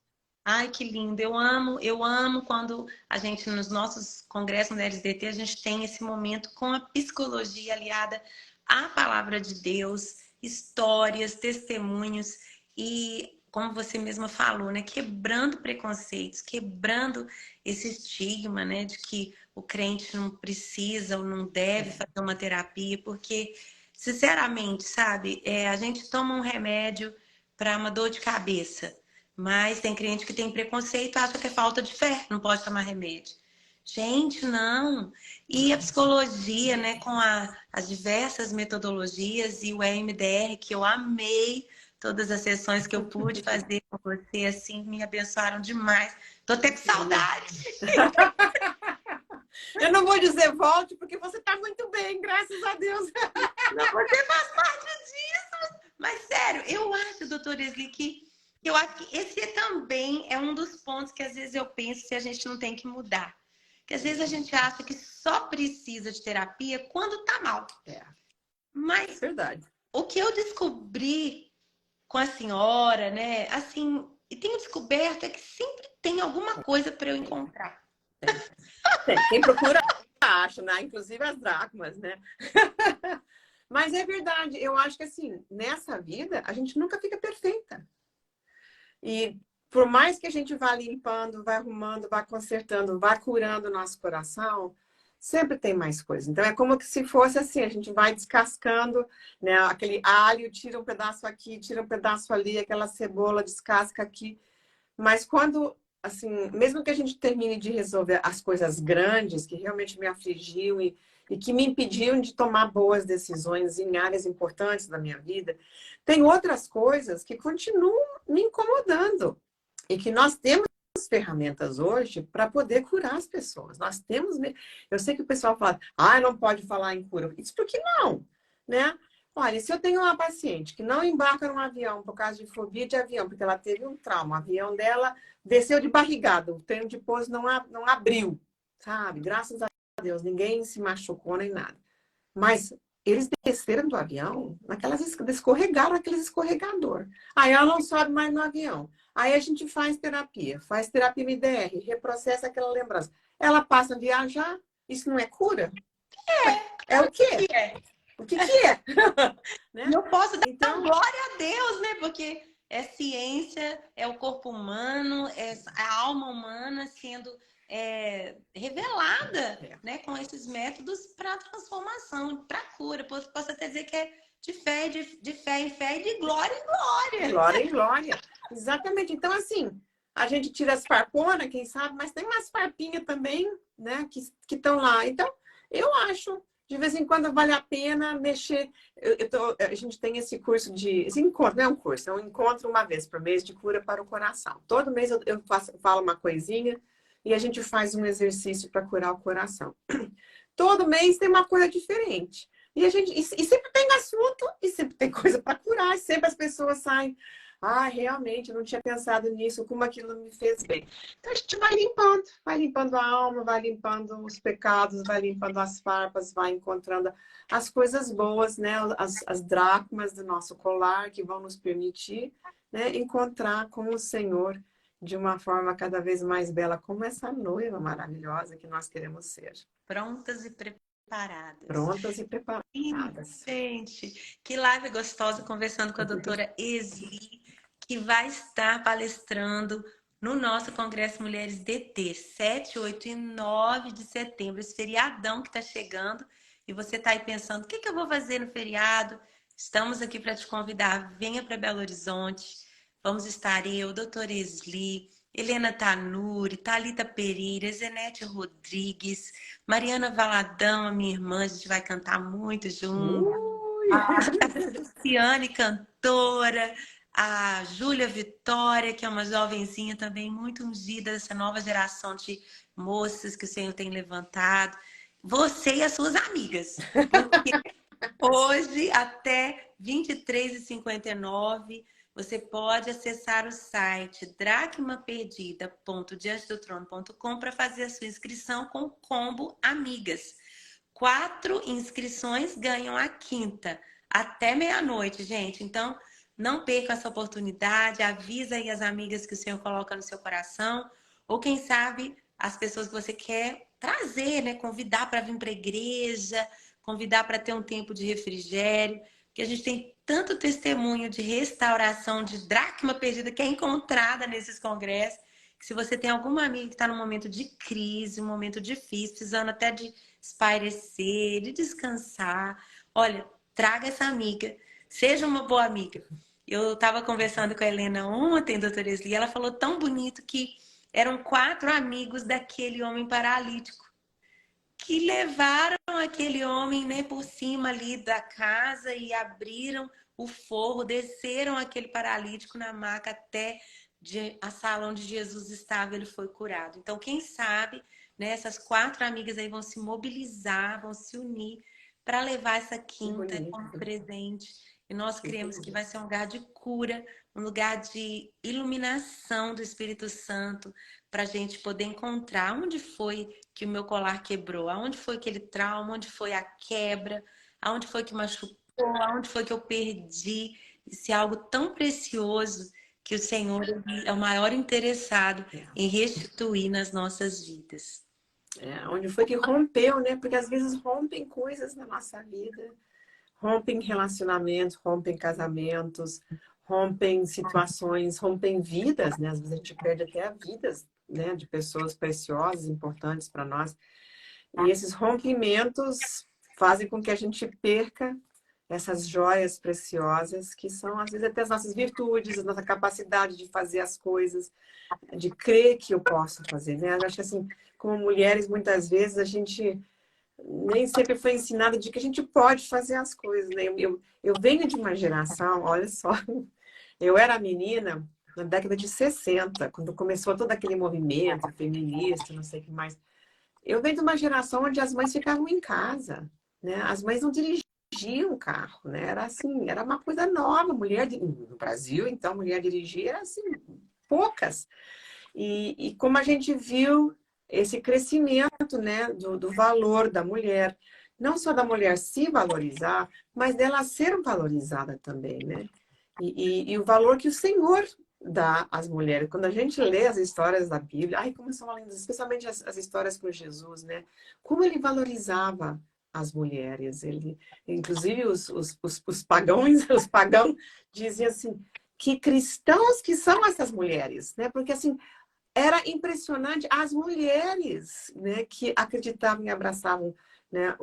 Ai, que lindo. Eu amo quando a gente, nos nossos congressos da LSDT, a gente tem esse momento com a psicologia aliada à palavra de Deus, histórias, testemunhos e, como você mesma falou, né, quebrando preconceitos, quebrando esse estigma, né, de que o crente não precisa ou não deve fazer uma terapia, porque, sinceramente, sabe, a gente toma um remédio para uma dor de cabeça. Mas tem cliente que tem preconceito, acha que é falta de fé, não pode tomar remédio. Gente, não. E a psicologia, né, com as diversas metodologias e o EMDR, que eu amei todas as sessões que eu pude fazer com você, assim, me abençoaram demais. Tô até com saudade. Eu não vou dizer volte, porque você está muito bem, graças a Deus. Não, você faz parte disso. Mas, sério, eu acho, doutora Esli, que eu acho que esse também é um dos pontos que às vezes eu penso se a gente não tem que mudar. Que às vezes a gente acha que só precisa de terapia quando tá mal. Mas verdade. O que eu descobri com a senhora, né? Assim, e tenho descoberto é que sempre tem alguma coisa para eu encontrar. Tem. Quem procura acha, né? Inclusive as dracmas, né? Mas é verdade. Eu acho que assim, nessa vida, a gente nunca fica perfeita. E por mais que a gente vá limpando, vá arrumando, vá consertando, vá curando o nosso coração, sempre tem mais coisa. Então é como se fosse assim, a gente vai descascando, né, aquele alho, tira um pedaço aqui, tira um pedaço ali, aquela cebola descasca aqui. Mas quando, assim, mesmo que a gente termine de resolver as coisas grandes que realmente me afligiu e e que me impediam de tomar boas decisões em áreas importantes da minha vida. Tem outras coisas que continuam me incomodando e que nós temos ferramentas hoje para poder curar as pessoas. Nós temos... Eu sei que o pessoal fala, não pode falar em cura. Isso por que não? Né? Olha, se eu tenho uma paciente que não embarca num avião por causa de fobia de avião, porque ela teve um trauma, o avião dela desceu de barrigada, o trem de pouso não abriu, sabe? Graças a Deus, ninguém se machucou nem nada. Mas eles desceram do avião, escorregaram naqueles escorregador. Aí ela não sobe mais no avião. Aí a gente faz terapia MDR, reprocessa aquela lembrança. Ela passa a viajar, isso não é cura? É o quê? O que é? Né? Eu posso dar então, glória a Deus, né? Porque é ciência, é o corpo humano, é a alma humana sendo revelada, né? Com esses métodos para transformação, para cura. Posso até dizer que é de fé em fé e de glória em glória. Glória em glória. Exatamente. Então, assim, a gente tira as farponas, quem sabe, mas tem umas farpinhas também, né? Que estão lá. Então, eu acho... De vez em quando vale a pena mexer. A gente tem esse curso esse encontro, não é um curso, é um encontro uma vez por mês de cura para o coração. Todo mês eu falo uma coisinha e a gente faz um exercício para curar o coração. Todo mês tem uma coisa diferente. E sempre tem assunto e sempre tem coisa para curar. Sempre as pessoas saem. Realmente, eu não tinha pensado nisso, como aquilo me fez bem. Então a gente vai limpando a alma, vai limpando os pecados, vai limpando as farpas, vai encontrando as coisas boas, né? As dracmas do nosso colar que vão nos permitir, né? Encontrar com o Senhor de uma forma cada vez mais bela, como essa noiva maravilhosa que nós queremos ser. Prontas e preparadas. Prontas e preparadas. Gente, que live gostosa conversando com a doutora Esli, que vai estar palestrando no nosso Congresso Mulheres DT, 7, 8 e 9 de setembro, esse feriadão que está chegando, e você está aí pensando, o que eu vou fazer no feriado? Estamos aqui para te convidar, venha para Belo Horizonte, vamos estar eu, doutora Esli, Helena Tanuri, Thalita Pereira, Zenete Rodrigues, Mariana Valadão, a minha irmã, a gente vai cantar muito junto. A Luciane, cantora, a Júlia Vitória, que é uma jovenzinha também muito ungida dessa nova geração de moças que o Senhor tem levantado. Você e as suas amigas. Porque hoje, até 23h59, você pode acessar o site dracmaperdida.diantedotrono.com para fazer a sua inscrição com o combo Amigas. 4 inscrições ganham a quinta, até meia-noite, gente. Então, não perca essa oportunidade, avisa aí as amigas que o Senhor coloca no seu coração, ou quem sabe as pessoas que você quer trazer, né? Convidar para vir para a igreja, convidar para ter um tempo de refrigério, que a gente tem tanto testemunho de restauração de dracma perdida que é encontrada nesses congressos, que se você tem alguma amiga que está num momento de crise, um momento difícil, precisando até de espairecer, de descansar, olha, traga essa amiga, seja uma boa amiga. Eu estava conversando com a Helena ontem, doutora Esli, ela falou tão bonito que eram 4 amigos daquele homem paralítico que levaram aquele homem, né, por cima ali da casa e abriram o forro, desceram aquele paralítico na maca até a sala onde Jesus estava, ele foi curado. Então, quem sabe, né, essas 4 amigas aí vão se mobilizar, vão se unir para levar essa quinta como presente. E nós cremos que vai ser um lugar de cura, um lugar de iluminação do Espírito Santo, para a gente poder encontrar onde foi que o meu colar quebrou, aonde foi aquele trauma, onde foi a quebra, aonde foi que machucou, aonde foi que eu perdi. Isso é algo tão precioso que o Senhor é o maior interessado em restituir nas nossas vidas. Onde foi que rompeu, né? Porque às vezes rompem coisas na nossa vida. Rompem relacionamentos, rompem casamentos, rompem situações, rompem vidas, né? Às vezes a gente perde até a vidas, né, de pessoas preciosas, importantes para nós. E esses rompimentos fazem com que a gente perca essas joias preciosas, que são, às vezes, até as nossas virtudes, a nossa capacidade de fazer as coisas, de crer que eu posso fazer, né? Eu acho que, assim, como mulheres, muitas vezes, a gente nem sempre foi ensinada de que a gente pode fazer as coisas, né? Eu venho de uma geração, olha só, eu era menina na década de 60, quando começou todo aquele movimento feminista, não sei o que mais. Eu venho de uma geração onde as mães ficavam em casa, né? As mães não dirigiam o carro, né? Era assim, era uma coisa nova. No Brasil, então, mulher dirigir era assim, poucas. E como a gente viu esse crescimento, né, do valor da mulher, não só da mulher se valorizar, mas dela ser valorizada também, né? E o valor que o Senhor dá às mulheres. Quando a gente lê as histórias da Bíblia, ai, como são lindas, especialmente as histórias com Jesus, né? Como ele valorizava as mulheres. Ele, inclusive, os pagãos, os pagãos diziam assim, que cristãos que são essas mulheres, né? Porque assim, era impressionante as mulheres, né, que acreditavam e abraçavam, né,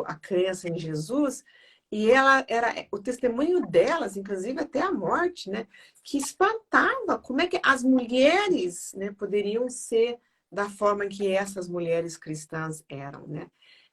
a crença em Jesus, e ela era o testemunho delas, inclusive até a morte, né, que espantava como é que as mulheres, né, poderiam ser da forma que essas mulheres cristãs eram, né?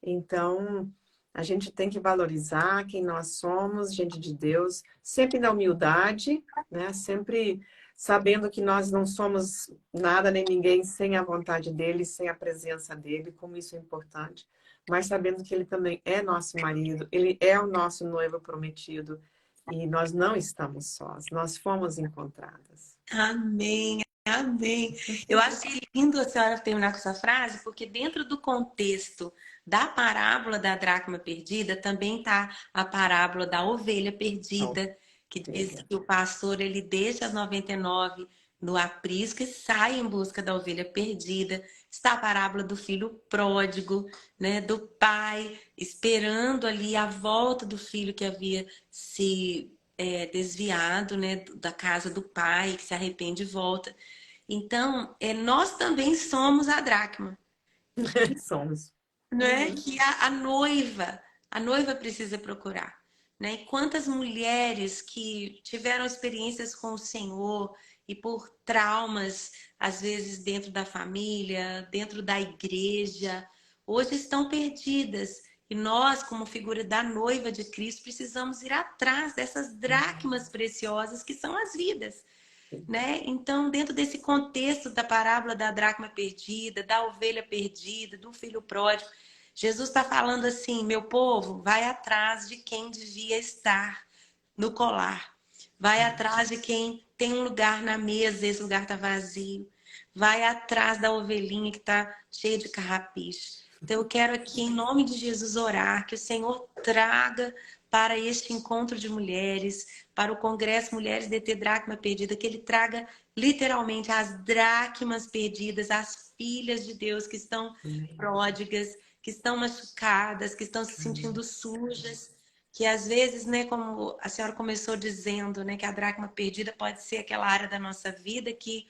Então, a gente tem que valorizar quem nós somos, gente de Deus, sempre na humildade, né? Sempre sabendo que nós não somos nada nem ninguém sem a vontade dele, sem a presença dele, como isso é importante, mas sabendo que ele também é nosso marido, ele é o nosso noivo prometido e nós não estamos sós, nós fomos encontradas. Amém, amém. Eu achei lindo a senhora terminar com essa frase, porque dentro do contexto da parábola da dracma perdida, também está a parábola da ovelha perdida, que diz que o pastor ele deixa as 99 no aprisco e sai em busca da ovelha perdida. Está a parábola do filho pródigo, né, do pai esperando ali a volta do filho que havia se desviado, né, da casa do pai, que se arrepende e volta. Então, nós também somos a dracma. Somos. Não é que a noiva precisa procurar, né? E quantas mulheres que tiveram experiências com o Senhor e por traumas, às vezes dentro da família, dentro da igreja, hoje estão perdidas. E nós, como figura da noiva de Cristo, precisamos ir atrás dessas dracmas preciosas que são as vidas, né? Então, dentro desse contexto da parábola da dracma perdida, da ovelha perdida, do filho pródigo, Jesus está falando assim: meu povo, vai atrás de quem devia estar no colar, vai atrás de quem tem um lugar na mesa, esse lugar está vazio, vai atrás da ovelhinha que está cheia de carrapicho. Então, eu quero aqui, em nome de Jesus, orar que o Senhor traga para este encontro de mulheres, para o Congresso Mulheres DT Dracma Perdida, que ele traga literalmente as dracmas perdidas, as filhas de Deus que estão pródigas, que estão machucadas, que estão se sentindo sujas, que às vezes, né, como a senhora começou dizendo, né, que a dracma perdida pode ser aquela área da nossa vida que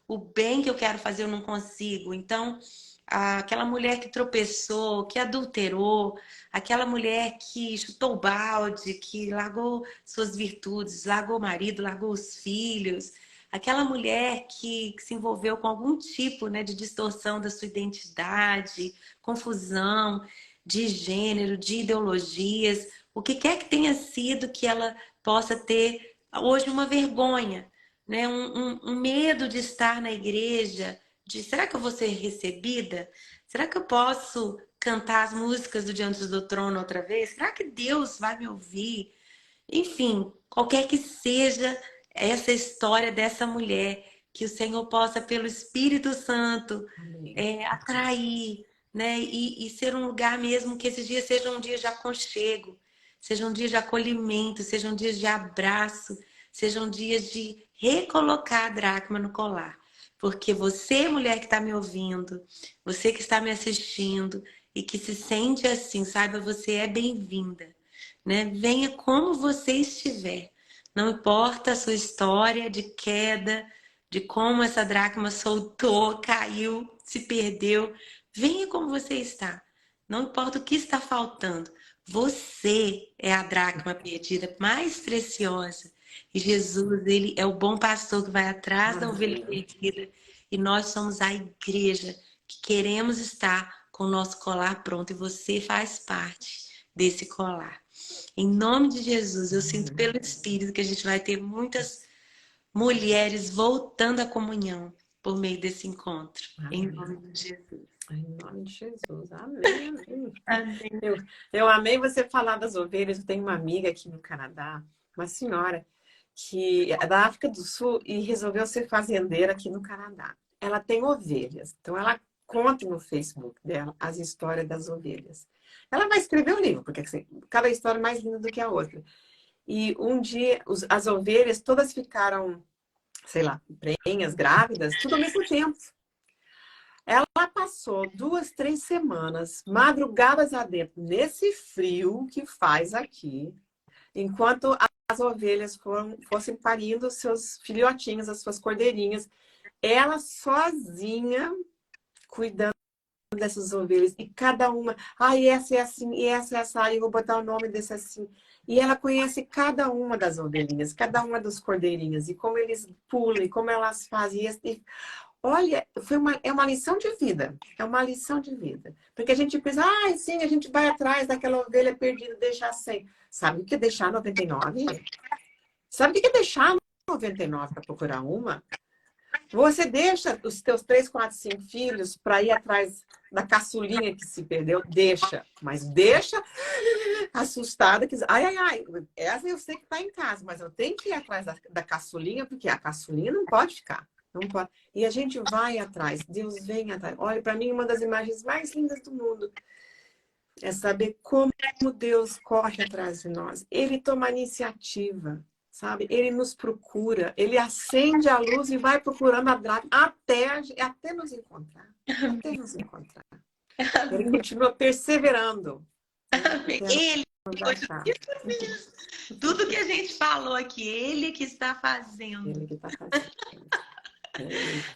o bem que eu quero fazer eu não consigo. Então, aquela mulher que tropeçou, que adulterou, aquela mulher que chutou o balde, que largou suas virtudes, largou o marido, largou os filhos, aquela mulher que se envolveu com algum tipo, né, de distorção da sua identidade, confusão de gênero, de ideologias, o que quer que tenha sido que ela possa ter hoje uma vergonha, né, um medo de estar na igreja, de será que eu vou ser recebida? Será que eu posso cantar as músicas do Diante do Trono outra vez? Será que Deus vai me ouvir? Enfim, qualquer que seja essa história dessa mulher, que o Senhor possa, pelo Espírito Santo, atrair, né? E ser um lugar mesmo que esses dias sejam um dia de aconchego, sejam dias de acolhimento, sejam dias de abraço, sejam dias de recolocar a dracma no colar. Porque você, mulher que está me ouvindo, você que está me assistindo e que se sente assim, saiba, você é bem-vinda, né? Venha como você estiver. Não importa a sua história de queda, de como essa dracma soltou, caiu, se perdeu. Venha como você está. Não importa o que está faltando. Você é a dracma perdida mais preciosa. E Jesus, ele é o bom pastor que vai atrás da ovelha perdida. E nós somos a igreja que queremos estar com o nosso colar pronto. E você faz parte desse colar. Em nome de Jesus, eu sinto pelo Espírito que a gente vai ter muitas mulheres voltando à comunhão por meio desse encontro. Amém. Em nome de Jesus. Em nome de Jesus. Amém, amém. Amém. Eu amei você falar das ovelhas. Eu tenho uma amiga aqui no Canadá, uma senhora, que é da África do Sul e resolveu ser fazendeira aqui no Canadá. Ela tem ovelhas, então ela conta no Facebook dela as histórias das ovelhas. Ela vai escrever um livro, porque assim, cada história é mais linda do que a outra. E um dia as ovelhas todas ficaram, sei lá, prenhas, grávidas, tudo ao mesmo tempo. Ela passou 2, 3 semanas, madrugadas adentro, nesse frio que faz aqui, enquanto as ovelhas fossem parindo seus filhotinhos, as suas cordeirinhas. Ela sozinha, cuidando dessas ovelhas. E cada uma, essa é assim, e essa é essa, eu vou botar o nome desse assim. E ela conhece cada uma das ovelhinhas, cada uma dos cordeirinhos, e como eles pulam, e como elas fazem. Olha, é uma lição de vida. É uma lição de vida. Porque a gente pensa, sim, a gente vai atrás daquela ovelha perdida, deixar 100. Sabe o que é deixar 99? Sabe o que é deixar 99 para procurar uma? Você deixa os teus 3, 4, 5 filhos para ir atrás da caçulinha que se perdeu? Deixa. Mas deixa assustada. Que... essa eu sei que está em casa, mas eu tenho que ir atrás da caçulinha, porque a caçulinha não pode ficar. Não pode. E a gente vai atrás, Deus vem atrás. Olha, para mim, uma das imagens mais lindas do mundo é saber como Deus corre atrás de nós. Ele toma a iniciativa, sabe? Ele nos procura, ele acende a luz e vai procurando a dracma até nos encontrar. Até nos encontrar. Ele continua perseverando. Ele tudo que a gente falou aqui, ele que está fazendo. Ele que está fazendo.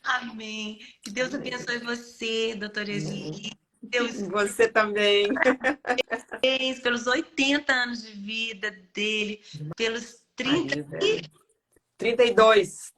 Amém. Que Deus abençoe você, doutora Esli. Deus, você também. Parabéns pelos 80 anos de vida dele, pelos 32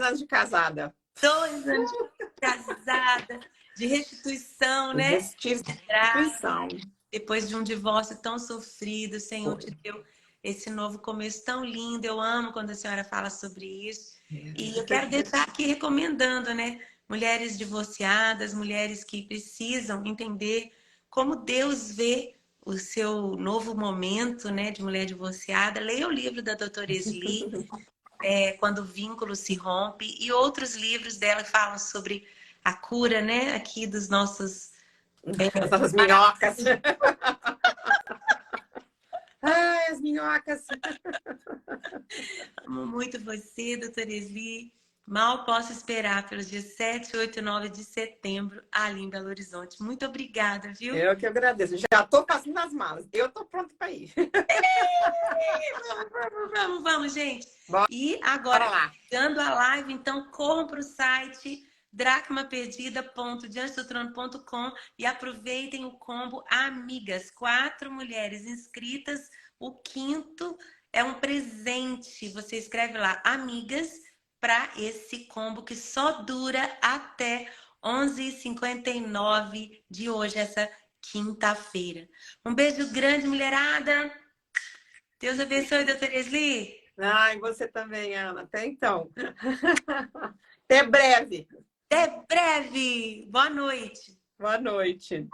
anos de casada. 2 anos de casada, de restituição, né? Restituição. Depois de um divórcio tão sofrido, o Senhor te deu esse novo começo tão lindo. Eu amo quando a senhora fala sobre isso. E eu quero deixar aqui recomendando, né? Mulheres divorciadas, mulheres que precisam entender como Deus vê o seu novo momento, né, de mulher divorciada. Leia o livro da doutora Esli, Quando o Vínculo se Rompe, e outros livros dela que falam sobre a cura, né, aqui dos nossos... As minhocas. As minhocas. Amo muito você, doutora Esli. Mal posso esperar pelos dias 7, 8 e 9 de setembro ali em Belo Horizonte. Muito obrigada, viu? Eu que agradeço. Já estou fazendo as malas. Eu estou pronta para ir. Vamos, gente. Bora, e agora, dando a live, então corram para o site dracmaperdida.diantedotrono.com e aproveitem o combo Amigas. 4 mulheres inscritas. O 5º é um presente. Você escreve lá, Amigas, para esse combo que só dura até 11h59 de hoje, essa quinta-feira. Um beijo grande, mulherada. Deus abençoe, doutora Esli. Ai, você também, Ana. Até então. Até breve. Até breve. Boa noite. Boa noite.